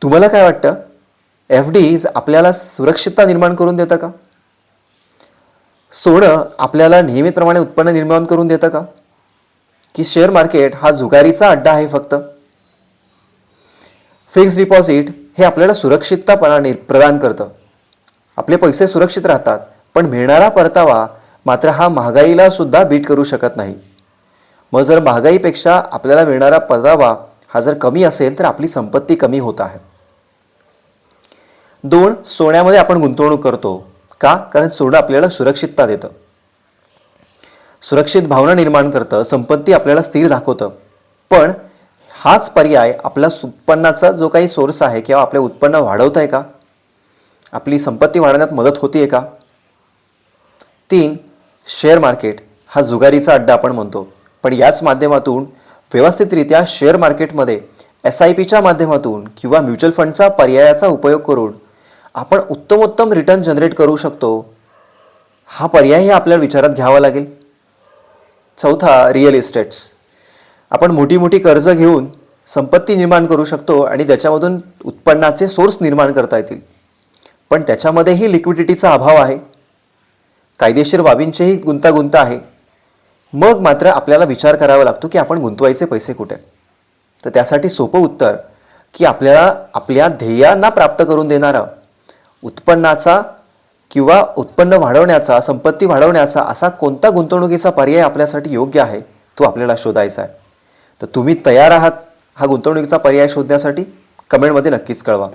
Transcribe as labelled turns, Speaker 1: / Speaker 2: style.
Speaker 1: तुम्हाला काय वाटतं? एफ-डीज आपल्याला सुरक्षितता निर्माण करून देतं का? सोनं आपल्याला नियमितप्रमाणे उत्पन्न निर्माण करून देतं का? की शेअर मार्केट हा जुगारीचा अड्डा आहे फक्त? फिक्स्ड डिपॉझिट हे आपल्याला सुरक्षितता प्रदान करतं. आपले पैसे सुरक्षित राहतात, पण मिळणारा परतावा मात्र हा महागाईला सुद्धा बीट करू शकत नाही. मग जर महागाईपेक्षा आपल्याला मिळणारा परतावा हा जर कमी असेल तर आपली संपत्ती कमी होत आहे. 2. सोन्यामध्ये आपण गुंतवणूक करतो का? कारण सोनं आपल्याला सुरक्षितता देतं, सुरक्षित भावना निर्माण करतं, संपत्ती आपल्याला स्थिर दाखवतं. पण हाच पर्याय आपला उत्पन्नाचा जो काही सोर्स आहे किंवा आपले उत्पन्न वाढवत आहे का? आपली संपत्ती वाढवण्यात मदत होती का? 3. शेअर मार्केट हा जुगारीचा अड्डा आपण म्हणतो, पण याच माध्यमातून व्यवस्थितरित्या शेअर मार्केटमध्ये SIPच्या माध्यमातून किंवा म्युच्युअल फंडचा पर्यायाचा उपयोग करून आपण उत्तमोत्तम रिटर्न जनरेट करू शकतो. हा पर्यायही आपल्याला विचारात घ्यावा लागेल. 4. Real estates. आपण मोठी मोठी कर्ज घेऊन संपत्ती निर्माण करू शकतो आणि त्याच्यामधून उत्पन्नाचे सोर्स निर्माण करता येतील, पण त्याच्यामध्येही लिक्विडिटीचा अभाव आहे, कायदेशीर बाबींचेही गुंतागुंत आहे. मग मात्र आपल्याला विचार करावा लागतो की आपण गुंतवायचे पैसे कुठे. तर त्यासाठी सोपं उत्तर की आपल्याला आपल्या ध्येयांना प्राप्त करून देणारा उत्पन्नाचा किंवा उत्पन्न वाढवण्याचा, संपत्ती वाढवण्याचा असा कोणता गुंतवणुकीचा पर्याय आपल्यासाठी योग्य आहे तो आपल्याला शोधायचा आहे. तर तुम्ही तयार आहात हा गुंतवणुकीचा पर्याय शोधण्यासाठी? कमेंटमध्ये नक्कीच कळवा.